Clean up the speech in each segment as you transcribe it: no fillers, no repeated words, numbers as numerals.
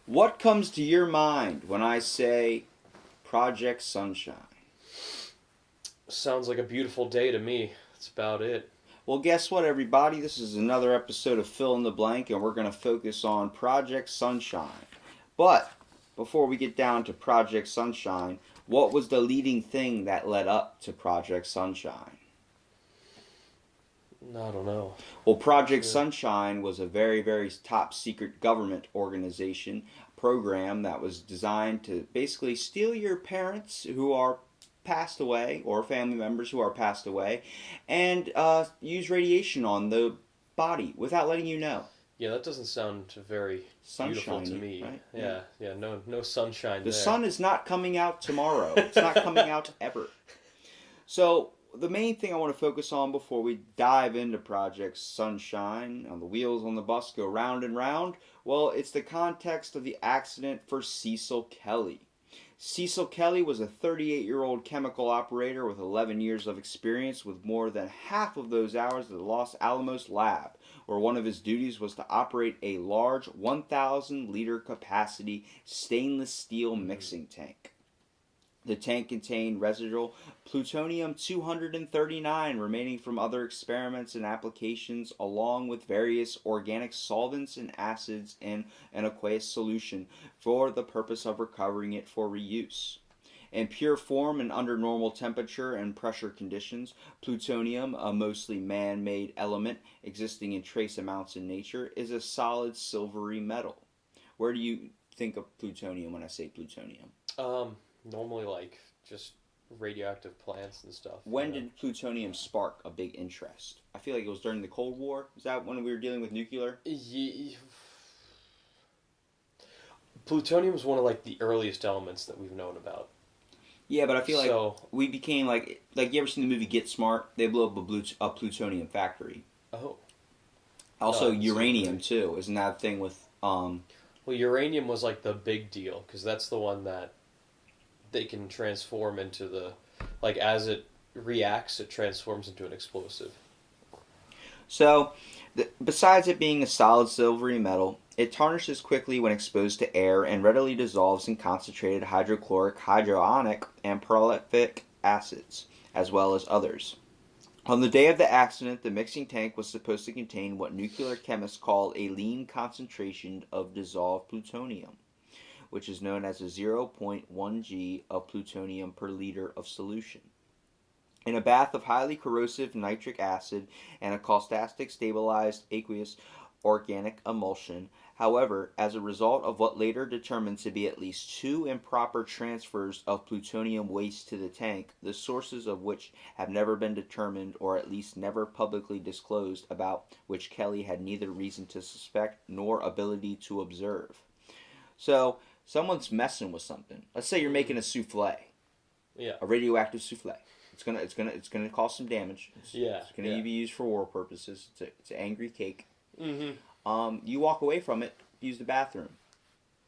What comes to your mind when I say Project Sunshine? Sounds like a beautiful day to me. That's about it. Well, guess what, everybody? This is another episode of Fill in the Blank, and we're going to focus on Project Sunshine. But before we get down to Project Sunshine, what was the leading thing that led up to Project Sunshine? I don't know. Well, Project Sure. Sunshine was a very, very top secret government organization program that was designed to basically steal your parents who are passed away or family members who are passed away and use radiation on the body without letting you know. Yeah, that doesn't sound very beautiful to Sunshiny, me. right? Yeah, no sunshine The there. sun is not coming out tomorrow. It's not coming out ever. So, the main thing I want to focus on before we dive into Project Sunshine, on the wheels on the bus go round and round, well, it's the context of the accident for Cecil Kelly. Cecil Kelly was a 38-year-old chemical operator with 11 years of experience, with more than half of those hours at the Los Alamos lab, where one of his duties was to operate a large 1,000-liter capacity stainless steel mixing tank. The tank contained residual plutonium-239 remaining from other experiments and applications, along with various organic solvents and acids in an aqueous solution for the purpose of recovering it for reuse. In pure form and under normal temperature and pressure conditions, plutonium, a mostly man-made element existing in trace amounts in nature, is a solid silvery metal. Where do you think of plutonium when I say plutonium? Normally like just radioactive plants and stuff. When did plutonium spark a big interest? I feel like it was during the Cold War. Is that when we were dealing with nuclear? Plutonium is one of like the earliest elements that we've known about. Yeah, but I feel like So, we became like you ever seen the movie Get Smart? They blew up a plutonium factory. oh, Also no, I haven't seen the uranium movie. too. Isn't that a thing with Well, uranium was like the big deal because that's the one that they can transform into the like as it reacts, it transforms into an explosive. So, besides it being a solid silvery metal, it tarnishes quickly when exposed to air and readily dissolves in concentrated hydrochloric, hydroionic, and prolific acids, as well as others. On the day of the accident, the mixing tank was supposed to contain what nuclear chemists call a lean concentration of dissolved plutonium, which is known as a zero point 0.1 g of plutonium per liter of solution. In a bath of highly corrosive nitric acid and a caustic stabilized aqueous organic emulsion, however, as a result of what later determined to be at least two improper transfers of plutonium waste to the tank, the sources of which have never been determined or at least never publicly disclosed, about which Kelly had neither reason to suspect nor ability to observe. So, someone's messing with something. Let's say you're making a souffle, Yeah, a radioactive souffle. It's gonna cause some damage. yeah, It's gonna yeah. be used for war purposes. It's an angry cake. Mm-hmm. You walk away from it, use the bathroom.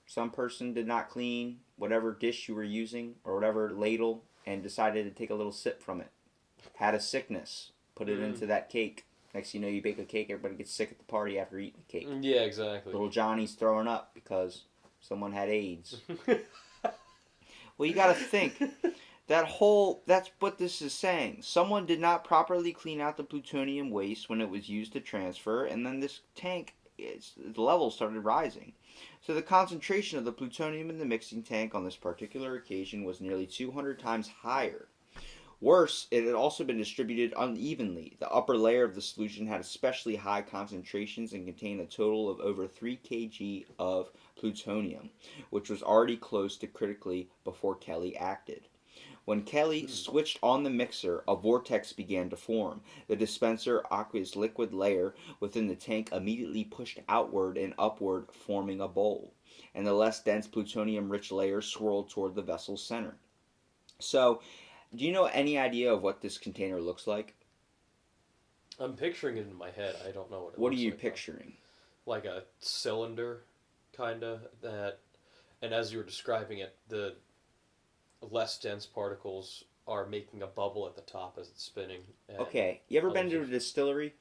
Some person did not clean whatever dish you were using or whatever ladle and decided to take a little sip from it. Had a sickness, put it into that cake. Next thing you know, you bake a cake, everybody gets sick at the party after eating the cake. Yeah, exactly. Little Johnny's throwing up because someone had AIDS. Well, you gotta think. That's what this is saying. Someone did not properly clean out the plutonium waste when it was used to transfer, and then this tank, the levels started rising. So the concentration of the plutonium in the mixing tank on this particular occasion was nearly 200 times higher. Worse, it had also been distributed unevenly. The upper layer of the solution had especially high concentrations and contained a total of over 3 kg of plutonium, which was already close to critically before Kelly acted. When Kelly switched on the mixer, a vortex began to form. The dispenser aqueous liquid layer within the tank immediately pushed outward and upward, forming a bowl, and the less dense plutonium-rich layer swirled toward the vessel's center. So, do you know any idea of what this container looks like? I'm picturing it in my head. I don't know what it What are looks you like, though. picturing? Like a cylinder, kinda that, and as you were describing it, the less dense particles are making a bubble at the top as it's spinning. And Okay, you ever been others to a are- distillery?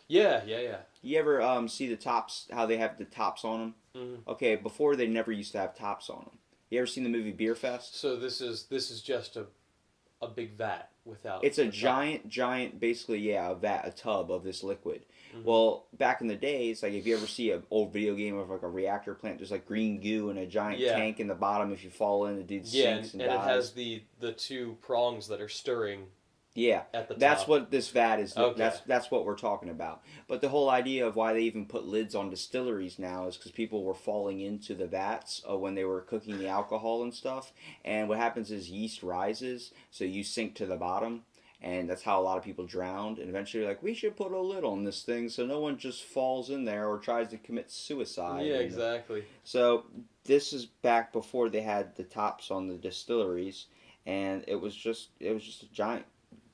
Yeah, yeah, yeah. You ever see the tops? How they have the tops on them? Hmm. Okay, before they never used to have tops on them. You ever seen the movie Beer Fest? So this is just a big vat without It's a a top. giant, basically, yeah, a tub of this liquid. Hmm. Well, back in the days, like if you ever see an old video game of like a reactor plant, there's like green goo and a giant Yeah, tank in the bottom. If you fall in, the dude yeah, and, sinks and and it has dies. the two prongs that are stirring Yeah, at the that's top. what this vat is. Okay. That's what we're talking about. But the whole idea of why they even put lids on distilleries now is because people were falling into the vats when they were cooking the alcohol and stuff. And what happens is yeast rises, so you sink to the bottom, and that's how a lot of people drowned. And eventually, like we should put a lid on this thing so no one just falls in there or tries to commit suicide. Yeah, And exactly. so this is back before they had the tops on the distilleries, and it was just a giant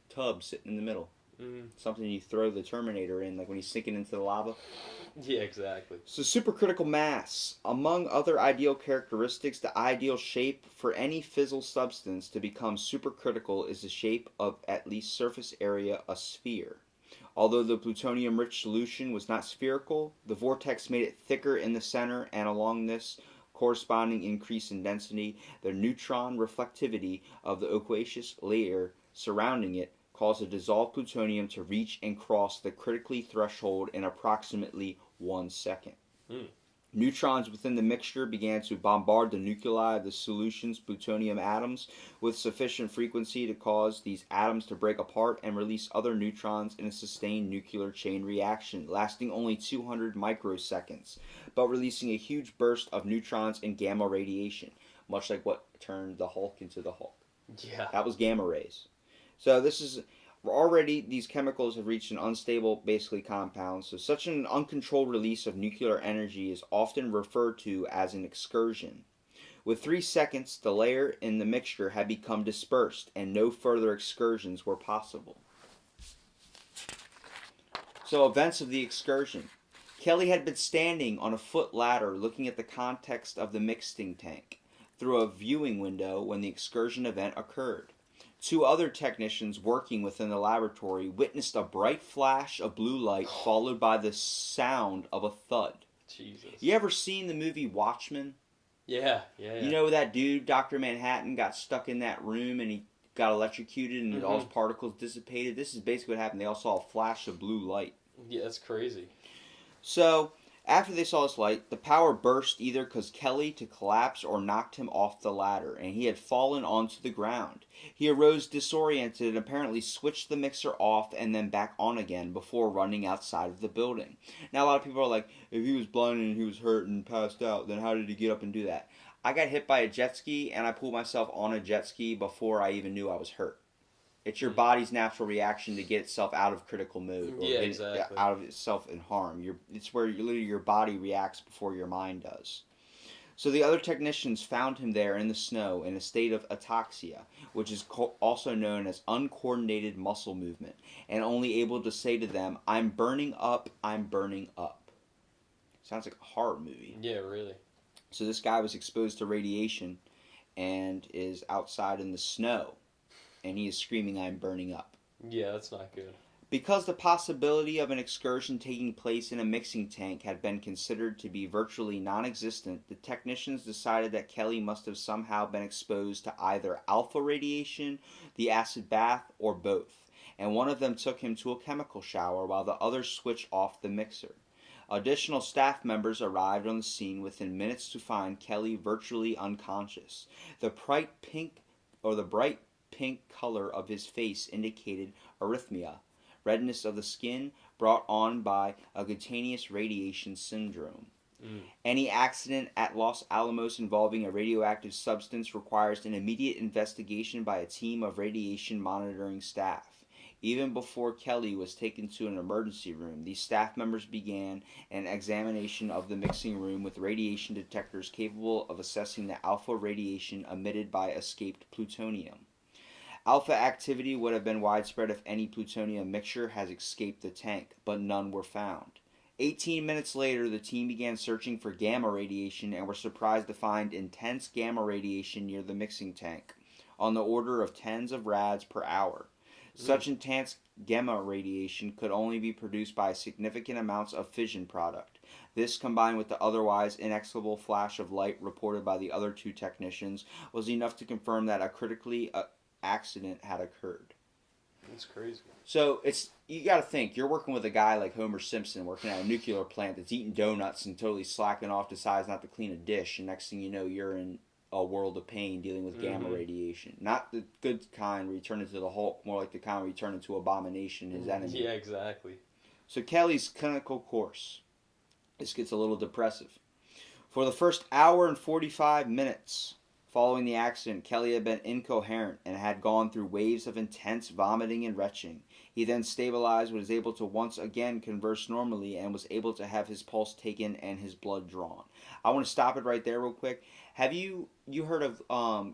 tub sitting in the middle. Hmm. Something you throw the Terminator in, like when he's sinking into the lava. Yeah, exactly. So, supercritical mass. Among other ideal characteristics, the ideal shape for any fissile substance to become supercritical is the shape of at least surface area a sphere. Although the plutonium rich solution was not spherical, the vortex made it thicker in the center, and along this corresponding increase in density, the neutron reflectivity of the aqueous layer surrounding it caused the dissolved plutonium to reach and cross the critically threshold in approximately 1 second. Mm. Neutrons within the mixture began to bombard the nuclei of the solution's plutonium atoms with sufficient frequency to cause these atoms to break apart and release other neutrons in a sustained nuclear chain reaction, lasting only 200 microseconds, but releasing a huge burst of neutrons and gamma radiation, much like what turned the Hulk into the Hulk. Yeah. That was gamma rays. So this is already these chemicals have reached an unstable basically compound. So such an uncontrolled release of nuclear energy is often referred to as an excursion. With 3 seconds, the layer in the mixture had become dispersed and no further excursions were possible. So events of the excursion. Kelly had been standing on a foot ladder looking at the context of the mixing tank through a viewing window when the excursion event occurred. Two other technicians working within the laboratory witnessed a bright flash of blue light followed by the sound of a thud. Jesus. You ever seen the movie Watchmen? Yeah, yeah, You yeah. know that dude, Dr. Manhattan, got stuck in that room and he got electrocuted and all Hmm. his particles dissipated? This is basically what happened. They all saw a flash of blue light. Yeah, that's crazy. So, after they saw this light, the power burst either because Kelly to collapse or knocked him off the ladder, and he had fallen onto the ground. He arose disoriented and apparently switched the mixer off and then back on again before running outside of the building. Now, a lot of people are like, if he was blinded and he was hurt and passed out, then how did he get up and do that? I got hit by a jet ski, and I pulled myself on a jet ski before I even knew I was hurt. It's your Mm. body's natural reaction to get itself out of critical mode or Yeah, get exactly. out of itself in harm. It's where literally your body reacts before your mind does. So the other technicians found him there in the snow in a state of ataxia, which is also known as uncoordinated muscle movement, and only able to say to them, "I'm burning up, I'm burning up." Sounds like a horror movie. Yeah, really. So this guy was exposed to radiation and is outside in the snow, and he is screaming, "I'm burning up." Yeah, that's not good. Because the possibility of an excursion taking place in a mixing tank had been considered to be virtually non existent, the technicians decided that Kelly must have somehow been exposed to either alpha radiation, the acid bath, or both, and one of them took him to a chemical shower while the other switched off the mixer. Additional staff members arrived on the scene within minutes to find Kelly virtually unconscious. The bright pink color of his face indicated arrhythmia, redness of the skin brought on by a cutaneous radiation syndrome. Mm. Any accident at Los Alamos involving a radioactive substance requires an immediate investigation by a team of radiation monitoring staff. Even before Kelly was taken to an emergency room, these staff members began an examination of the mixing room with radiation detectors capable of assessing the alpha radiation emitted by escaped plutonium. Alpha activity would have been widespread if any plutonium mixture has escaped the tank, but none were found. 18 minutes later, the team began searching for gamma radiation and were surprised to find intense gamma radiation near the mixing tank, on the order of tens of rads per hour. Such intense gamma radiation could only be produced by significant amounts of fission product. This, combined with the otherwise inexplicable flash of light reported by the other two technicians, was enough to confirm that a critically accident had occurred. That's crazy. So you got to think, you're working with a guy like Homer Simpson working at a nuclear plant that's eating donuts and totally slacking off, decides not to clean a dish, and next thing you know, you're in a world of pain dealing with gamma radiation. Not the good kind where you turn into the Hulk, more like the kind where you turn into Abomination, his enemy. Yeah, exactly. So Kelly's clinical course. This gets a little depressive. For the first hour and 45 minutes following the accident, Kelly had been incoherent and had gone through waves of intense vomiting and retching. He then stabilized, was able to once again converse normally, and was able to have his pulse taken and his blood drawn. I want to stop it right there real quick. Have you heard of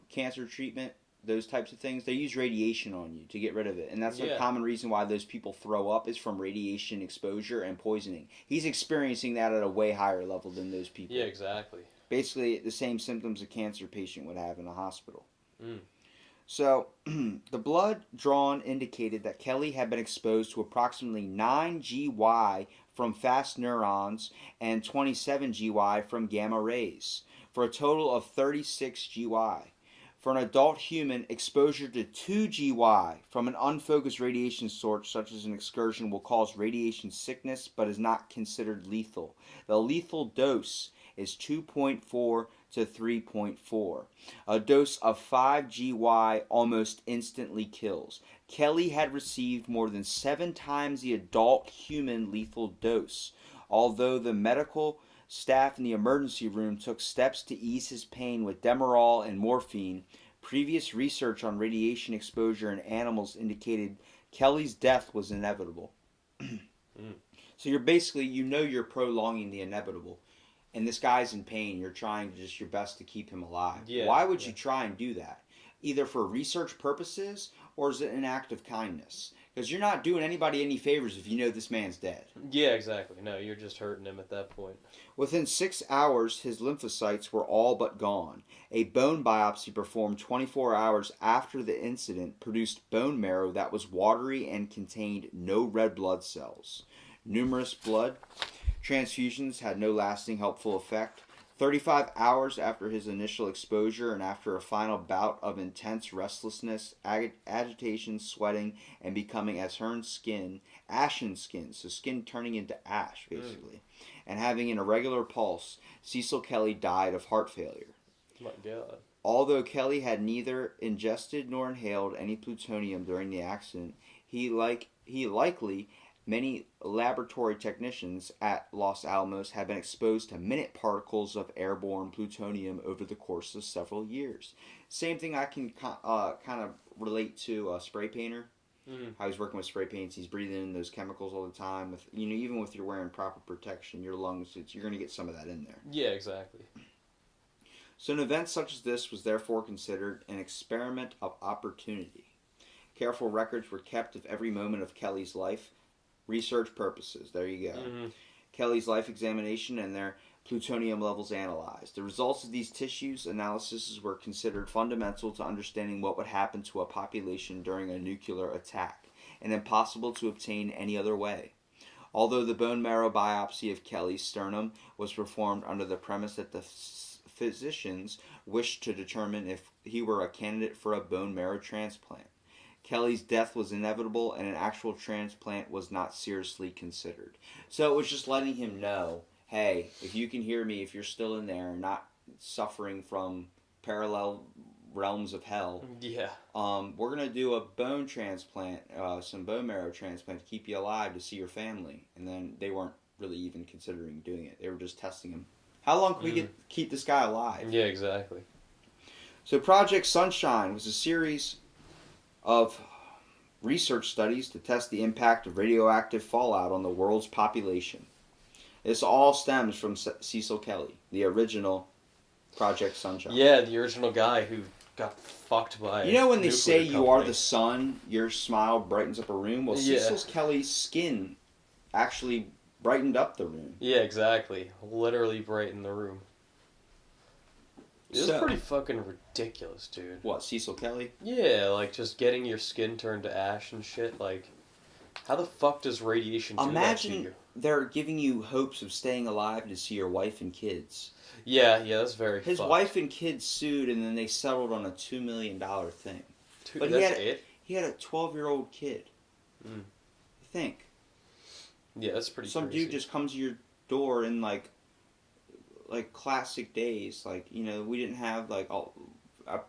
cancer treatment? Those types of things, they use radiation on you to get rid of it, and that's a common reason why those people throw up is from radiation exposure and poisoning. He's experiencing that at a way higher level than those people. Yeah, exactly. Basically the same symptoms a cancer patient would have in a hospital. Mm. So the blood drawn indicated that Kelly had been exposed to approximately 9 GY from fast neurons and 27 GY from gamma rays, for a total of 36 GY. For an adult human, exposure to 2 GY from an unfocused radiation source such as an excursion will cause radiation sickness but is not considered lethal. The lethal dose is 2.4 to 3.4. A dose of 5 GY almost instantly kills. Kelly had received more than 7 times the adult human lethal dose. Although the medical staff in the emergency room took steps to ease his pain with Demerol and morphine, previous research on radiation exposure in animals indicated Kelly's death was inevitable. So you're prolonging the inevitable. And this guy's in pain. You're trying just your best to keep him alive. Yeah, Why would you try and do that? Either for research purposes or is it an act of kindness? Because you're not doing anybody any favors if you know this man's dead. Yeah, exactly. No, you're just hurting him at that point. Within 6 hours, his lymphocytes were all but gone. A bone biopsy performed 24 hours after the incident produced bone marrow that was watery and contained no red blood cells. Numerous blood transfusions had no lasting helpful effect. 35 hours after his initial exposure and after a final bout of intense restlessness, agitation, sweating, and becoming ashen skin, so skin turning into ash, basically, and having an irregular pulse, Cecil Kelly died of heart failure. My God. Although Kelly had neither ingested nor inhaled any plutonium during the accident, he likely many laboratory technicians at Los Alamos had been exposed to minute particles of airborne plutonium over the course of several years. Same thing I can kind of relate to a spray painter. How he's working with spray paints, he's breathing in those chemicals all the time. Even if you're wearing proper protection, your lungs, you're going to get some of that in there. Yeah, exactly. So an event such as this was therefore considered an experiment of opportunity. Careful records were kept of every moment of Kelly's life. Research purposes. There you go. Kelly's life examination and their plutonium levels analyzed. The results of these tissues analyses were considered fundamental to understanding what would happen to a population during a nuclear attack, and impossible to obtain any other way. Although the bone marrow biopsy of Kelly's sternum was performed under the premise that the physicians wished to determine if he were a candidate for a bone marrow transplant. Kelly's death was inevitable and an actual transplant was not seriously considered. So it was just letting him know, hey, if you can hear me, if you're still in there and not suffering from parallel realms of hell, we're going to do a bone transplant, some bone marrow transplant to keep you alive to see your family. And then they weren't really even considering doing it. They were just testing him. How long can we keep this guy alive? Yeah, exactly. So Project Sunshine was a series of research studies to test the impact of radioactive fallout on the world's population. This all stems from Cecil Kelly, the original Project Sunshine. Yeah, the original guy who got fucked by when they say you are the sun, your smile brightens up a room? Well, Cecil Kelly's skin actually brightened up the room. Yeah, exactly. Literally brightened the room. It was So, pretty fucking ridiculous, dude. what, Cecil Kelly? Yeah, like just getting your skin turned to ash and shit. Like, how the fuck does radiation do that to Imagine you? they're giving you hopes of staying alive to see your wife and kids. Yeah, that's very His fucked. wife and kids sued, and then they settled on a $2 million thing. Dude, But that's it? he had a 12-year-old kid. Mm. Think Yeah, that's pretty some crazy. dude just comes to your door in like classic days. Like, we didn't have like all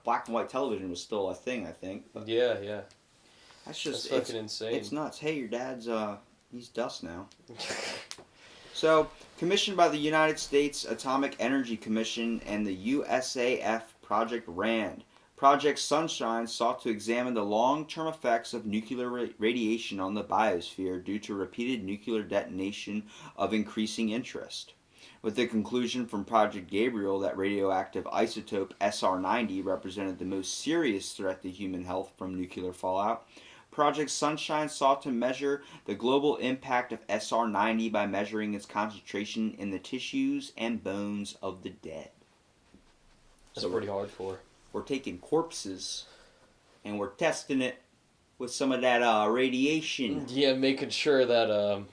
black and white television was still a thing, I think. But Yeah. that's That's just fucking insane. it's nuts. Hey, your dad's he's dust now. So, commissioned by the United States Atomic Energy Commission and the USAF Project RAND, Project Sunshine sought to examine the long-term effects of nuclear radiation on the biosphere due to repeated nuclear detonation of increasing interest. With the conclusion from Project Gabriel that radioactive isotope SR90 represented the most serious threat to human health from nuclear fallout, Project Sunshine sought to measure the global impact of SR90 by measuring its concentration in the tissues and bones of the dead. That's pretty hardcore. We're taking corpses and we're testing it with some of that radiation. Yeah, making sure that,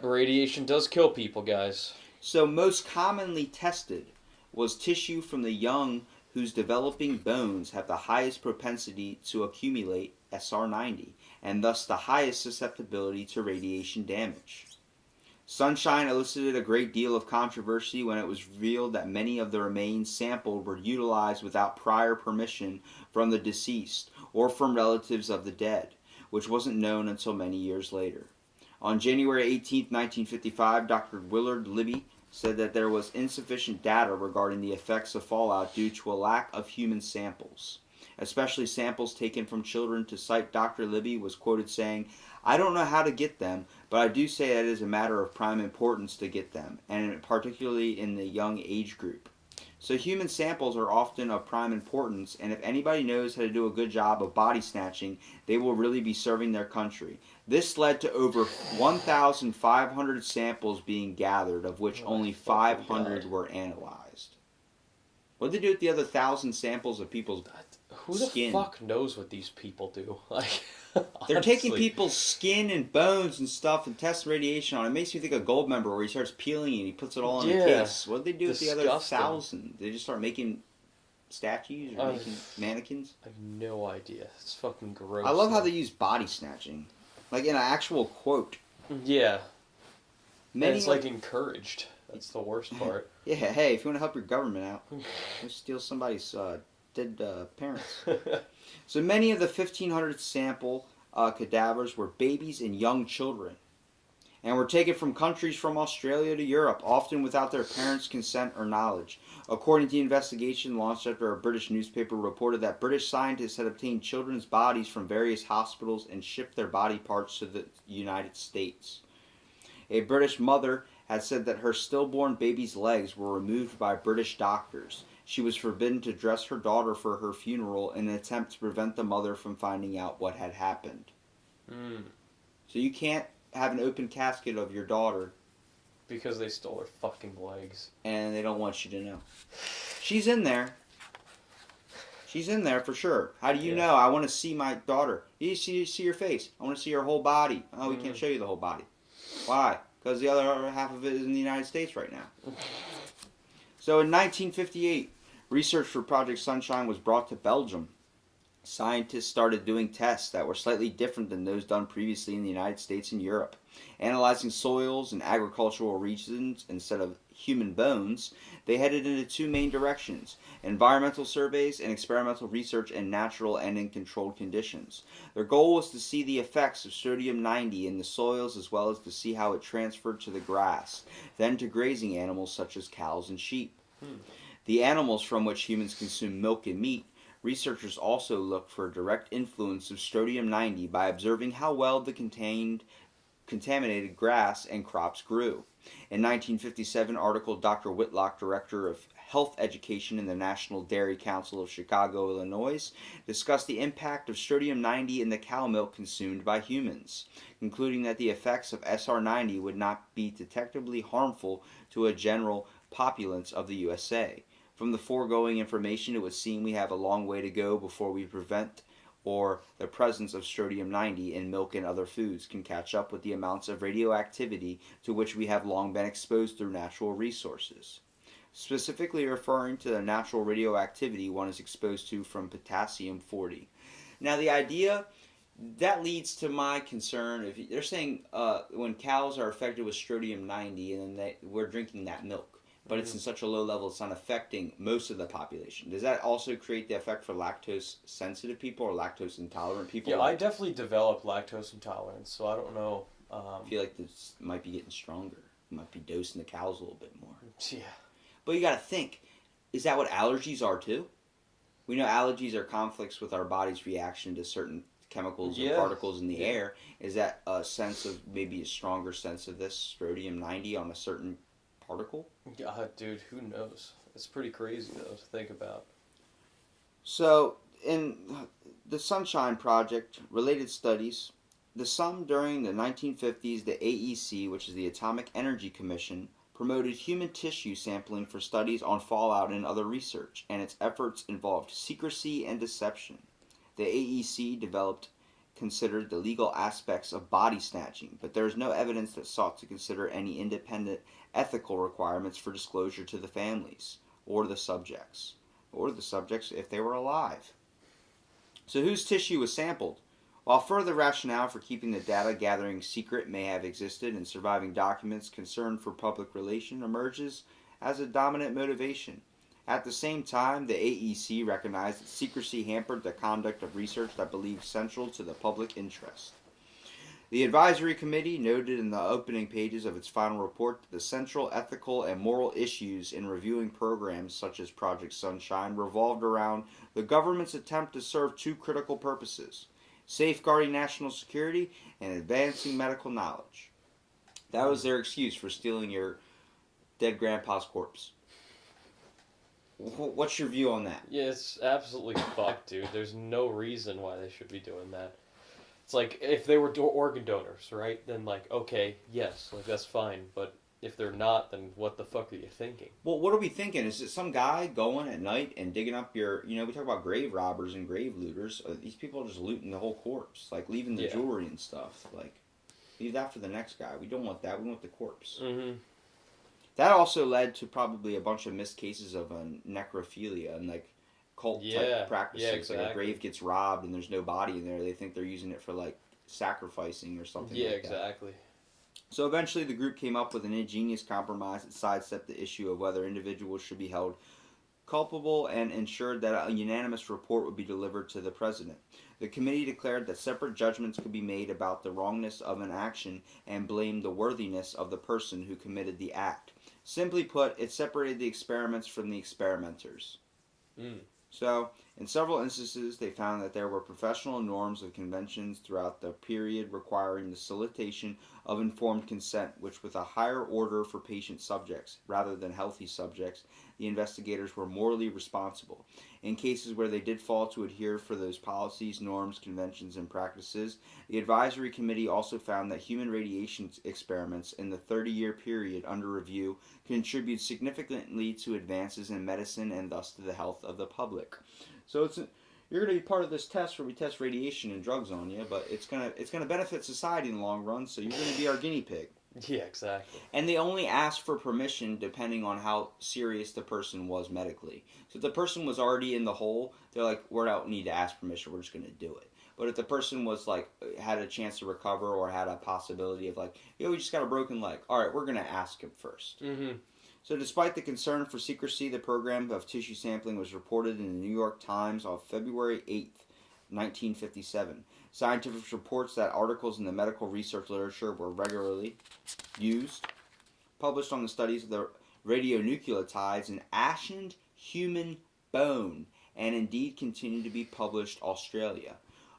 radiation does kill people, guys. So, most commonly tested was tissue from the young whose developing bones have the highest propensity to accumulate SR90 and thus the highest susceptibility to radiation damage. Sunshine elicited a great deal of controversy when it was revealed that many of the remains sampled were utilized without prior permission from the deceased or from relatives of the dead, which wasn't known until many years later. On January 18, 1955, Dr. Willard Libby said that there was insufficient data regarding the effects of fallout due to a lack of human samples, especially samples taken from children. To cite Dr. Libby was quoted saying, "I don't know how to get them, but I do say that it is a matter of prime importance to get them, and particularly in the young age group." So human samples are often of prime importance, and if anybody knows how to do a good job of body snatching, they will really be serving their country. This led to over 1,500 samples being gathered, of which only 500 were analyzed. What did they do with the other 1,000 samples of people's Who the skin? fuck knows what these people do? Like, They're taking honestly. people's skin and bones and stuff and testing radiation on it. It makes me think of Goldmember where he starts peeling it and he puts it all in a Yeah. case. What did they do with the other Disgusting. 1,000? They just start making statues or making mannequins? I have no idea. It's fucking gross. I love how though. they use body snatching. Like in an actual quote. Yeah. Many And it's like encouraged. That's the worst part. Yeah, hey, if you want to help your government out, go steal somebody's dead parents. So many of the 1,500 sample cadavers were babies and young children, and were taken from countries from Australia to Europe, often without their parents' consent or knowledge. According to the investigation launched after a British newspaper reported that British scientists had obtained children's bodies from various hospitals and shipped their body parts to the United States. A British mother had said that her stillborn baby's legs were removed by British doctors. She was forbidden to dress her daughter for her funeral in an attempt to prevent the mother from finding out what had happened. Mm. So you can't have an open casket of your daughter, Because they stole her fucking legs. and they don't want you to know. She's in there. She's in there for sure. How do you know? I want to see my daughter. You see your face. I want to see her whole body. Oh, we can't show you the whole body. Why? Because the other half of it is in the United States right now. So in 1958, research for Project Sunshine was brought to Belgium. Scientists started doing tests that were slightly different than those done previously in the United States and Europe. Analyzing soils and agricultural regions instead of human bones, they headed into two main directions: environmental surveys and experimental research in natural and in controlled conditions. Their goal was to see the effects of sodium-90 in the soils as well as to see how it transferred to the grass, then to grazing animals such as cows and sheep. The animals from which humans consume milk and meat, researchers also looked for a direct influence of strontium-90 by observing how well the contaminated grass and crops grew. In 1957 article, Dr. Whitlock, Director of Health Education in the National Dairy Council of Chicago, Illinois, discussed the impact of strontium-90 in the cow milk consumed by humans, concluding that the effects of SR90 would not be detectably harmful to a general populace of the USA. From the foregoing information, it would seem we have a long way to go before we prevent or the presence of strontium-90 in milk and other foods can catch up with the amounts of radioactivity to which we have long been exposed through natural resources. Specifically referring to the natural radioactivity one is exposed to from potassium-40. Now, the idea that leads to my concern. If they're saying when cows are affected with strontium-90 and then we're drinking that milk, but it's in such a low level it's not affecting most of the population. Does that also create the effect for lactose sensitive people or lactose intolerant people? Yeah, I definitely developed lactose intolerance, so I don't know. I feel like this might be getting stronger. You might be dosing the cows a little bit more. Yeah. But you got to think, is that what allergies are too? We know allergies are conflicts with our body's reaction to certain chemicals or particles in the air. Is that a sense of, maybe a stronger sense of this strontium-90 on a certain particle? God, dude, who knows? It's pretty crazy, though, to think about. So, in the Sunshine Project, related studies, during the 1950s, the AEC, which is the Atomic Energy Commission, promoted human tissue sampling for studies on fallout and other research, and its efforts involved secrecy and deception. The AEC considered the legal aspects of body snatching, but there is no evidence that sought to consider any independent ethical requirements for disclosure to the families or the subjects if they were alive. So whose tissue was sampled? While further rationale for keeping the data gathering secret may have existed in surviving documents, concern for public relation emerges as a dominant motivation. At the same time, the AEC recognized that secrecy hampered the conduct of research that believed central to the public interest. The advisory committee noted in the opening pages of its final report that the central ethical and moral issues in reviewing programs such as Project Sunshine revolved around the government's attempt to serve two critical purposes: safeguarding national security and advancing medical knowledge. That was their excuse for stealing your dead grandpa's corpse. What's your view on that? Yeah, it's absolutely fucked, dude. There's no reason why they should be doing that. It's like, if they were organ donors, right? Then, like, okay, yes, like, that's fine. But if they're not, then what the fuck are you thinking? Well, what are we thinking? Is it some guy going at night and digging up your... we talk about grave robbers and grave looters. These people are just looting the whole corpse. Like, leaving the jewelry and stuff. Like, leave that for the next guy. We don't want that. We want the corpse. Mm-hmm. That also led to probably a bunch of missed cases of necrophilia and, like, cult-type practices. Yeah, exactly. Like, a grave gets robbed and there's no body in there. They think they're using it for, like, sacrificing or something like that. Yeah, exactly. So eventually the group came up with an ingenious compromise that sidestepped the issue of whether individuals should be held culpable and ensured that a unanimous report would be delivered to the president. The committee declared that separate judgments could be made about the wrongness of an action and blamed the worthiness of the person who committed the act. Simply put, it separated the experiments from the experimenters. So, in several instances, they found that there were professional norms of conventions throughout the period requiring the solicitation of informed consent, which with a higher order for patient subjects, rather than healthy subjects, the investigators were morally responsible. In cases where they did fail to adhere for those policies, norms, conventions, and practices, the advisory committee also found that human radiation experiments in the 30-year period under review contribute significantly to advances in medicine and thus to the health of the public. So you're going to be part of this test where we test radiation and drugs on you, but it's gonna benefit society in the long run, so you're going to be our guinea pig. Yeah, exactly. And they only asked for permission depending on how serious the person was medically. So if the person was already in the hole, they're like, we don't need to ask permission, we're just going to do it. But if the person was like, had a chance to recover or had a possibility of like, we just got a broken leg, alright, we're going to ask him first. Mm-hmm. So despite the concern for secrecy, the program of tissue sampling was reported in the New York Times on February 8th, 1957. Scientific reports that articles in the medical research literature were regularly used, published on the studies of the radionucleotides in ashen human bone, and indeed continue to be published Australia.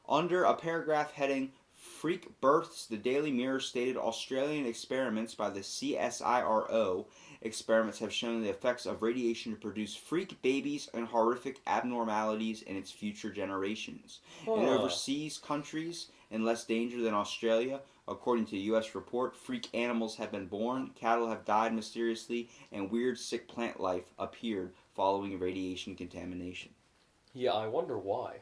Under a paragraph heading Freak Births, the Daily Mirror stated Australian experiments by the CSIRO experiments have shown the effects of radiation to produce freak babies and horrific abnormalities in its future generations. In overseas countries in less danger than Australia, according to a U.S. report, freak animals have been born, cattle have died mysteriously, and weird sick plant life appeared following radiation contamination. Yeah, I wonder why.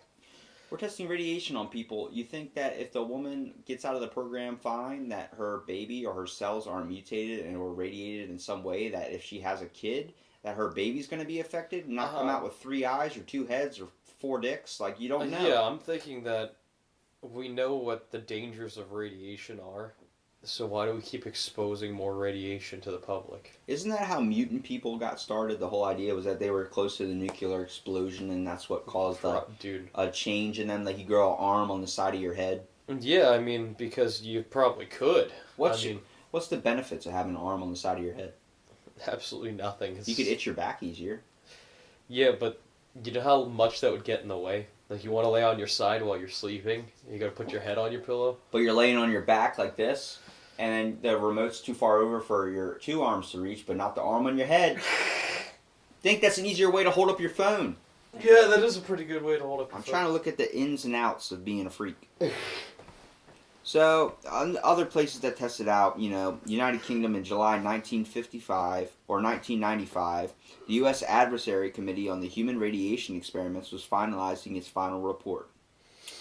We're testing radiation on people. You think that if the woman gets out of the program fine, that her baby or her cells aren't mutated and or radiated in some way, that if she has a kid, that her baby's going to be affected and not come out with 3 eyes or 2 heads or 4 dicks? Like, you don't know. Yeah, I'm thinking that we know what the dangers of radiation are, so why do we keep exposing more radiation to the public? Isn't that how mutant people got started? The whole idea was that they were close to the nuclear explosion, and that's what caused Dude. a change in them. Like, you grow an arm on the side of your head. Yeah, I mean, because you probably could. What's the benefits of having an arm on the side of your head? Absolutely nothing. You could itch your back easier. Yeah, but you know how much that would get in the way? Like, you want to lay on your side while you're sleeping, you gotta put your head on your pillow. But you're laying on your back like this, and then the remote's too far over for your 2 arms to reach, but not the arm on your head. Think that's an easier way to hold up your phone. Yeah, that is a pretty good way to hold up your I'm phone. trying to look at the ins and outs of being a freak. So, other places that tested out, United Kingdom in July 1955 or 1995, the U.S. Advisory Committee on the Human Radiation Experiments was finalizing its final report.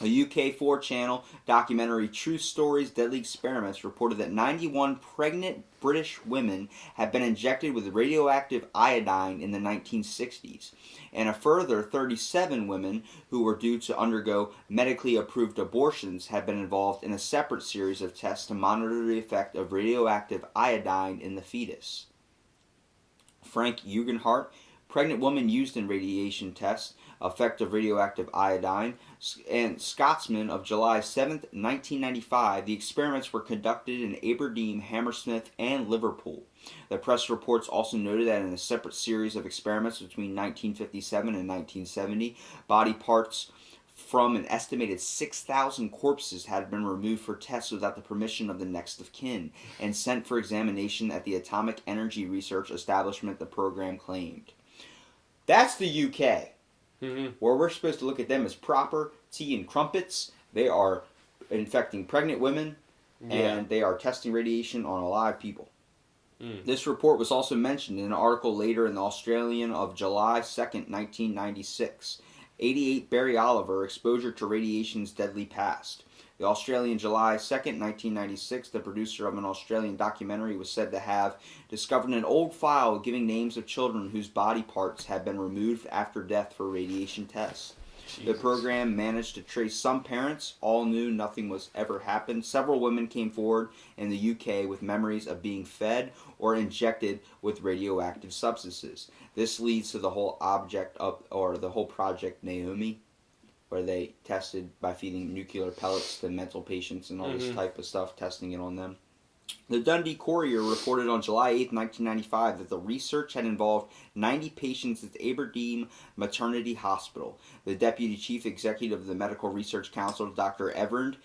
A UK 4-channel documentary, True Stories Deadly Experiments, reported that 91 pregnant British women had been injected with radioactive iodine in the 1960s, and a further 37 women who were due to undergo medically approved abortions had been involved in a separate series of tests to monitor the effect of radioactive iodine in the fetus. Frank Eugenhart, pregnant woman used in radiation tests, effect of radioactive iodine, and Scotsman of July 7th, 1995, the experiments were conducted in Aberdeen, Hammersmith, and Liverpool. The press reports also noted that in a separate series of experiments between 1957 and 1970, body parts from an estimated 6,000 corpses had been removed for tests without the permission of the next of kin and sent for examination at the Atomic Energy Research Establishment, the program claimed. That's the UK. Mm-hmm. Where we're supposed to look at them as proper tea and crumpets. They are infecting pregnant women, and they are testing radiation on alive people. This report was also mentioned in an article later in the Australian of July 2nd, 1996. 88 Barry Oliver, Exposure to Radiation's Deadly Past. The Australian July 2nd, 1996, the producer of an Australian documentary was said to have discovered an old file giving names of children whose body parts had been removed after death for radiation tests. Jesus. The program managed to trace some parents. All knew nothing was ever happened. Several women came forward in the UK with memories of being fed or injected with radioactive substances. This leads to the whole the whole Project Naomi, where they tested by feeding nuclear pellets to mental patients and all this type of stuff, testing it on them. The Dundee Courier reported on July 8, 1995, that the research had involved 90 patients at the Aberdeen Maternity Hospital. The Deputy Chief Executive of the Medical Research Council, Dr. Everard,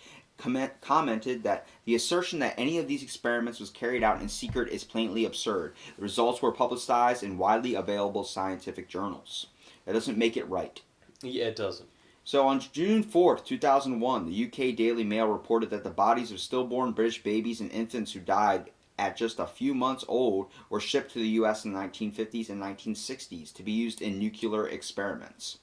commented that the assertion that any of these experiments was carried out in secret is plainly absurd. The results were publicized in widely available scientific journals. That doesn't make it right. Yeah, it doesn't. So on June 4th, 2001, the UK Daily Mail reported that the bodies of stillborn British babies and infants who died at just a few months old were shipped to the US in the 1950s and 1960s to be used in nuclear experiments.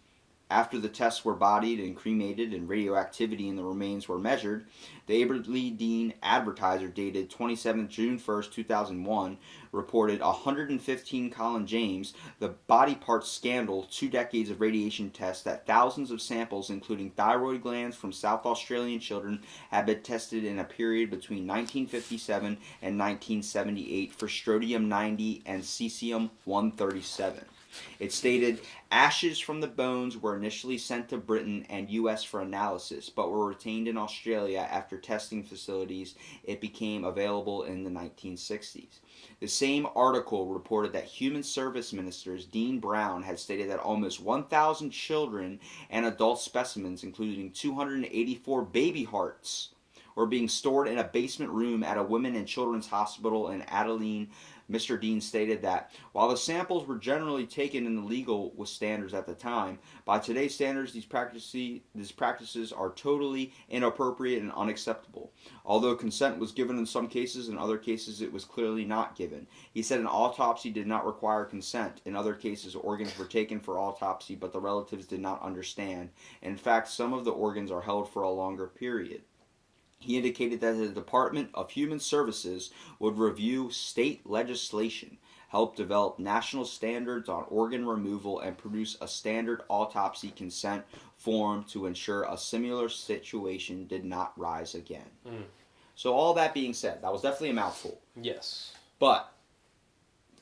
After the tests were bodied and cremated and radioactivity in the remains were measured, the Aberdeen Advertiser, dated 27 June 1st, 2001, reported 115 Colin James, the body parts scandal, 2 decades of radiation tests, that thousands of samples, including thyroid glands from South Australian children, had been tested in a period between 1957 and 1978 for strontium-90 and cesium-137. It stated, ashes from the bones were initially sent to Britain and US for analysis, but were retained in Australia after testing facilities it became available in the 1960s. The same article reported that Human Service Minister Dean Brown had stated that almost 1,000 children and adult specimens, including 284 baby hearts, were being stored in a basement room at a women and children's hospital in Adelaide, Mr. Dean stated that while the samples were generally taken in the legal with standards at the time, by today's standards, these practices are totally inappropriate and unacceptable. Although consent was given in some cases, in other cases it was clearly not given. He said an autopsy did not require consent. In other cases, organs were taken for autopsy, but the relatives did not understand. In fact, some of the organs are held for a longer period. He indicated that the Department of Human Services would review state legislation, help develop national standards on organ removal, and produce a standard autopsy consent form to ensure a similar situation did not rise again. Mm. So all that being said, that was definitely a mouthful. Yes. But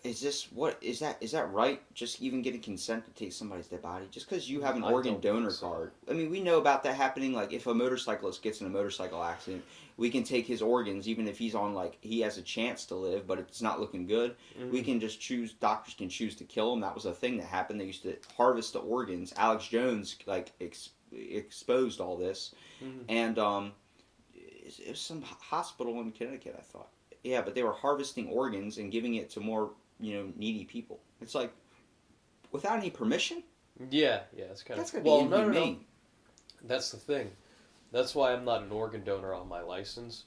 is that right? Just even getting consent to take somebody's dead body just because you have an organ donor card? I mean, we know about that happening. Like if a motorcyclist gets in a motorcycle accident, we can take his organs even if he's on he has a chance to live, but it's not looking good. Mm-hmm. We can just choose. Doctors can choose to kill him. That was a thing that happened. They used to harvest the organs. Alex Jones exposed all this, Mm-hmm. and it was some hospital in Connecticut, I thought. Yeah, but they were harvesting organs and giving it to more needy people. It's like, without any permission? Yeah, it's kind That's of... gonna be No. inhumane. That's the thing. That's why I'm not an organ donor on my license,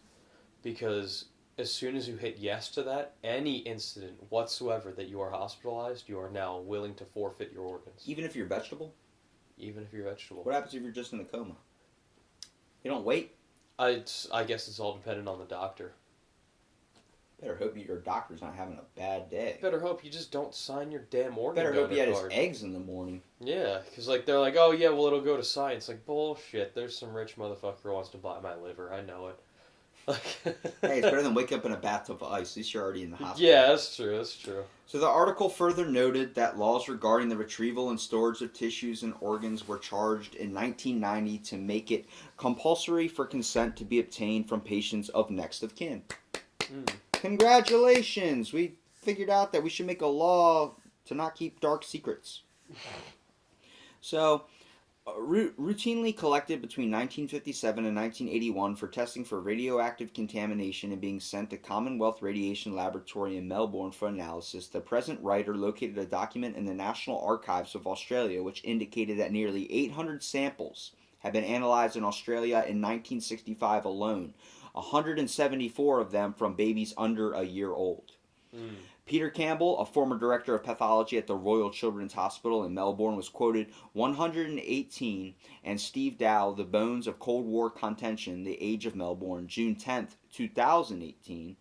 because as soon as you hit yes to that, any incident whatsoever that you are hospitalized, you are now willing to forfeit your organs. Even if you're vegetable? Even if you're vegetable. What happens if you're just in a coma? You don't wait? I guess it's all dependent on the doctor. Better hope your doctor's not having a bad day. Better hope you just don't sign your damn organ Better donor hope he had card. his eggs in the morning. Yeah, because they're like, oh yeah, well it'll go to science. Like, bullshit, there's some rich motherfucker who wants to buy my liver, I know it. Hey, it's better than wake up in a bathtub of ice. At least you're already in the hospital. Yeah, that's true. So the article further noted that laws regarding the retrieval and storage of tissues and organs were changed in 1990 to make it compulsory for consent to be obtained from patients of next of kin. Mm. Congratulations! We figured out that we should make a law to not keep dark secrets. So, routinely collected between 1957 and 1981 for testing for radioactive contamination and being sent to Commonwealth Radiation Laboratory in Melbourne for analysis, the present writer located a document in the National Archives of Australia which indicated that nearly 800 samples had been analyzed in Australia in 1965 alone, 174 of them from babies under a year old. Mm. Peter Campbell, a former director of pathology at the Royal Children's Hospital in Melbourne, was quoted 118, and Steve Dow, The Bones of Cold War Contention, The Age of Melbourne, June 10th, 2018,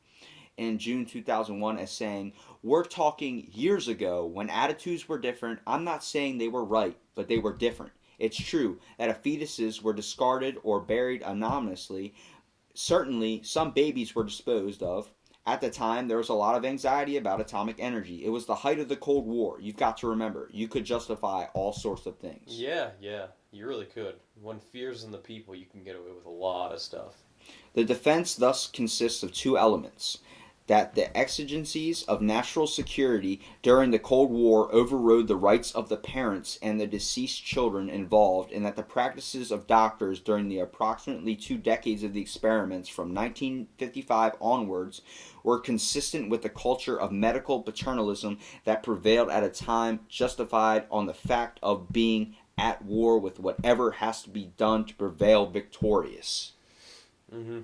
and June 2001 as saying, "We're talking years ago when attitudes were different. I'm not saying they were right, but they were different. It's true that if fetuses were discarded or buried anonymously, certainly some babies were disposed of. At the time, there was a lot of anxiety about atomic energy. It was the height of the Cold War. You've got to remember, you could justify all sorts of things." Yeah, you really could. When fear's in the people, you can get away with a lot of stuff. The defense thus consists of two elements: that the exigencies of national security during the Cold War overrode the rights of the parents and the deceased children involved, and that the practices of doctors during the approximately 2 decades of the experiments from 1955 onwards were consistent with the culture of medical paternalism that prevailed at a time justified on the fact of being at war with whatever has to be done to prevail victorious. Mm-hmm.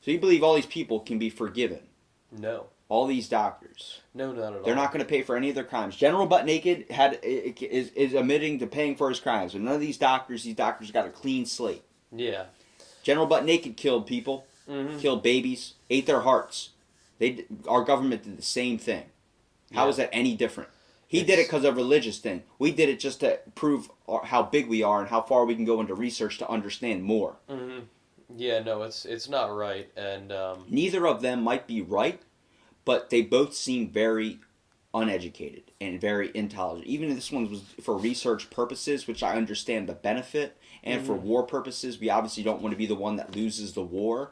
So you believe all these people can be forgiven? No. All these doctors. No, not at all. They're not going to pay for any of their crimes. General Butt Naked is admitting to paying for his crimes, but none of these doctors got a clean slate. Yeah. General Butt Naked killed people, killed babies, ate their hearts. Our government did the same thing. How is that any different? He did it because of a religious thing. We did it just to prove how big we are and how far we can go into research to understand more. Mm-hmm. Yeah, no, it's not right, and neither of them might be right, but they both seem very uneducated and very intelligent. Even if this one was for research purposes, which I understand the benefit, and for war purposes, we obviously don't want to be the one that loses the war.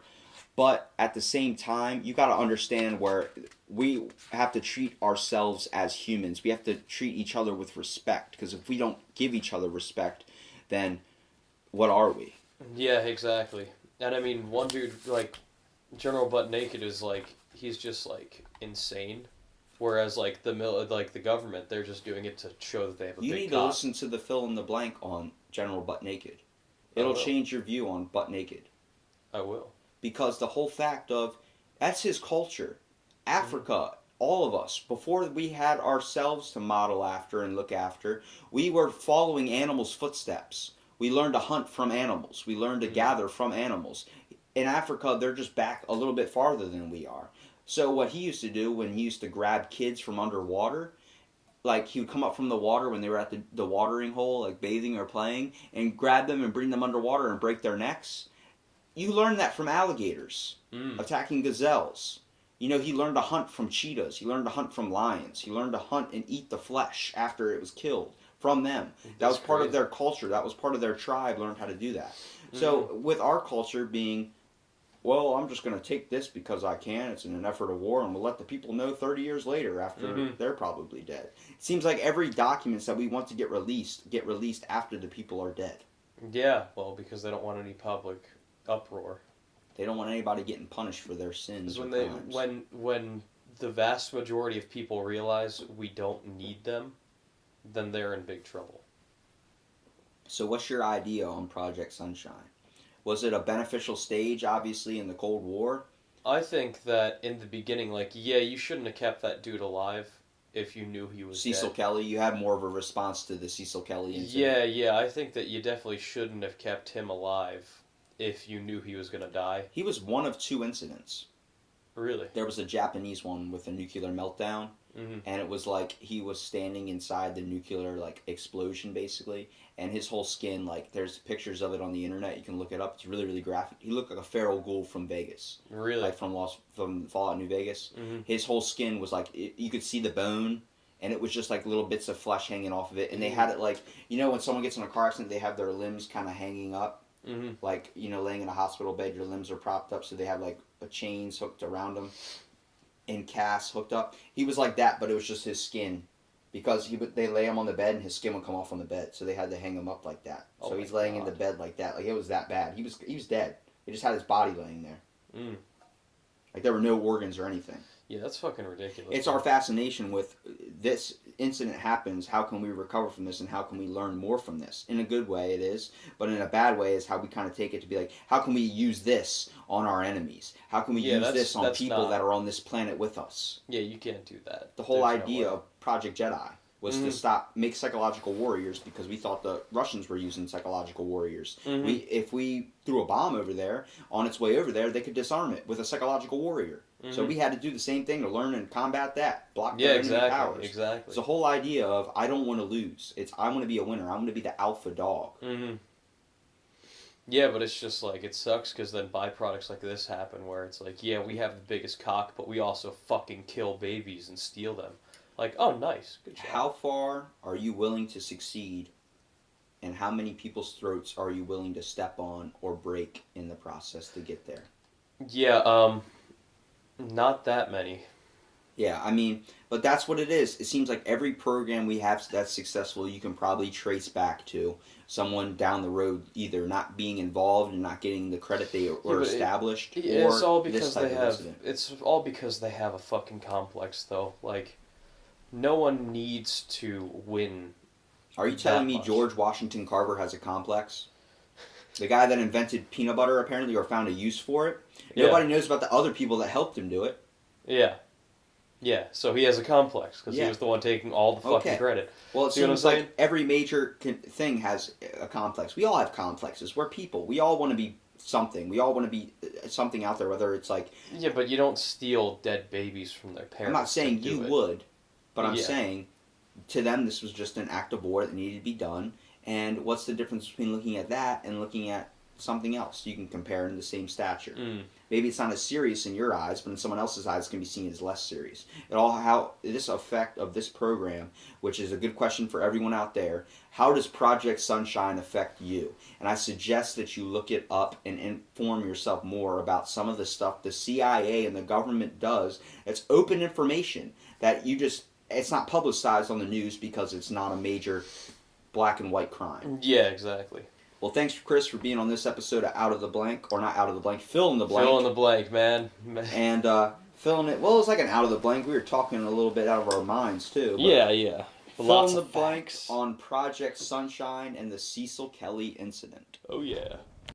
But at the same time, you got to understand where we have to treat ourselves as humans. We have to treat each other with respect, because if we don't give each other respect, then what are we? Yeah, exactly. And I mean, one dude, like, General Butt Naked is, like, he's just, like, insane. Whereas like the government, they're just doing it to show that they have a You big need to cock. listen to the fill in the blank on General Butt Naked. I It'll will. change your view on Butt Naked. I will. Because the whole fact of that's his culture. Africa, all of us, before we had ourselves to model after and look after, we were following animals' footsteps. We learned to hunt from animals. We learned to gather from animals. In Africa, they're just back a little bit farther than we are. So what he used to do when he used to grab kids from underwater, like he would come up from the water when they were at the watering hole, like bathing or playing, and grab them and bring them underwater and break their necks. You learn that from alligators attacking gazelles. You know, he learned to hunt from cheetahs. He learned to hunt from lions. He learned to hunt and eat the flesh after it was killed from them. That That's was part of crazy. their culture. That was part of their tribe, learned how to do that. So with our culture being, well, I'm just going to take this because I can. It's in an effort of war, and we'll let the people know 30 years later after they're probably dead. It seems like every documents that we want to get released after the people are dead. Yeah, well, because they don't want any public uproar. They don't want anybody getting punished for their sins Because or when they crimes. when the vast majority of people realize we don't need them, then they're in big trouble. So what's your idea on Project Sunshine? Was it a beneficial stage, obviously, in the Cold War? I think that in the beginning, like, yeah, you shouldn't have kept that dude alive if you knew he was Cecil dead. Kelly, you had more of a response to the Cecil Kelly incident. Yeah, I think that you definitely shouldn't have kept him alive if you knew he was gonna die. He was one of two incidents. Really? There was a Japanese one with a nuclear meltdown, Mm-hmm. and it was like he was standing inside the nuclear like explosion basically, and his whole skin, like there's pictures of it on the internet, you can look it up. It's really really graphic. He looked like a feral ghoul from Vegas, Really? like from Fallout New Vegas. Mm-hmm. His whole skin was like you could see the bone, and it was just like little bits of flesh hanging off of it. And they had it like, you know, when someone gets in a car accident, they have their limbs kind of hanging up, Mm-hmm. like, you know, laying in a hospital bed, your limbs are propped up, so they have like a chains hooked around them and casts hooked up. He was like that, but it was just his skin. Because they lay him on the bed and his skin would come off on the bed, so they had to hang him up like that. Oh So my he's laying in God. the bed like that, like it was that bad. He was dead. They just had his body laying there, Mm. like there were no organs or anything. Yeah, that's fucking ridiculous. It's our fascination with this incident happens. How can we recover from this, and how can we learn more from this? In a good way, it is, but in a bad way, is how we kind of take it to be like, how can we use this on our enemies? How can we Yeah, use this on that's people not- that are on this planet with us? Yeah, you can't do that. The whole There's no idea way. of Project Jedi was to make psychological warriors, because we thought the Russians were using psychological warriors. Mhm. If we threw a bomb over there, on its way over there, they could disarm it with a psychological warrior. So we had to do the same thing to learn and combat that, block Yeah, their enemy exactly. powers. Exactly. It's the whole idea of I don't want to lose. It's I want to be a winner. I want to be the alpha dog. Mm-hmm. Yeah, but it's just like it sucks because then byproducts like this happen where it's like, yeah, we have the biggest cock, but we also fucking kill babies and steal them. Like, oh, nice, good job. How far are you willing to succeed, and how many people's throats are you willing to step on or break in the process to get there? Yeah, not that many. Yeah, I mean, but that's what it is. It seems like every program we have that's successful, you can probably trace back to someone down the road either not being involved and not getting the credit they were but established, or It's all this because type they of have. incident. It's all because they have a fucking complex, though. Like, no one needs to win. Are you telling that me much. George Washington Carver has a complex? The guy that invented peanut butter, apparently, or found a use for it. Yeah. Nobody knows about the other people that helped him do it. Yeah. Yeah, so he has a complex because Yeah. he was the one taking all the fucking Okay. credit. Well, it See what I'm seems like saying? every major thing has a complex. We all have complexes. We're people. We all want to be something. We all want to be something out there, whether it's like... Yeah, but you don't steal dead babies from their parents. I'm not saying to do you it. would, but I'm Yeah. saying to them this was just an act of war that needed to be done. And what's the difference between looking at that and looking at something else you can compare in the same stature? Mm. Maybe it's not as serious in your eyes, but in someone else's eyes, it can be seen as less serious. It all how this effect of this program, which is a good question for everyone out there. How does Project Sunshine affect you? And I suggest that you look it up and inform yourself more about some of the stuff the CIA and the government does. It's open information that you just it's not publicized on the news because it's not a major black and white crime. Yeah, exactly. Well, thanks, Chris, for being on this episode of Out of the Blank, or not Out of the Blank, Fill in the Blank. Fill in the blank, man. And Filling it. Well, it was like an out of the blank. We were talking a little bit out of our minds too. But Yeah. fill Lots in the of blanks facts. on Project Sunshine and the Cecil Kelly incident. Oh yeah.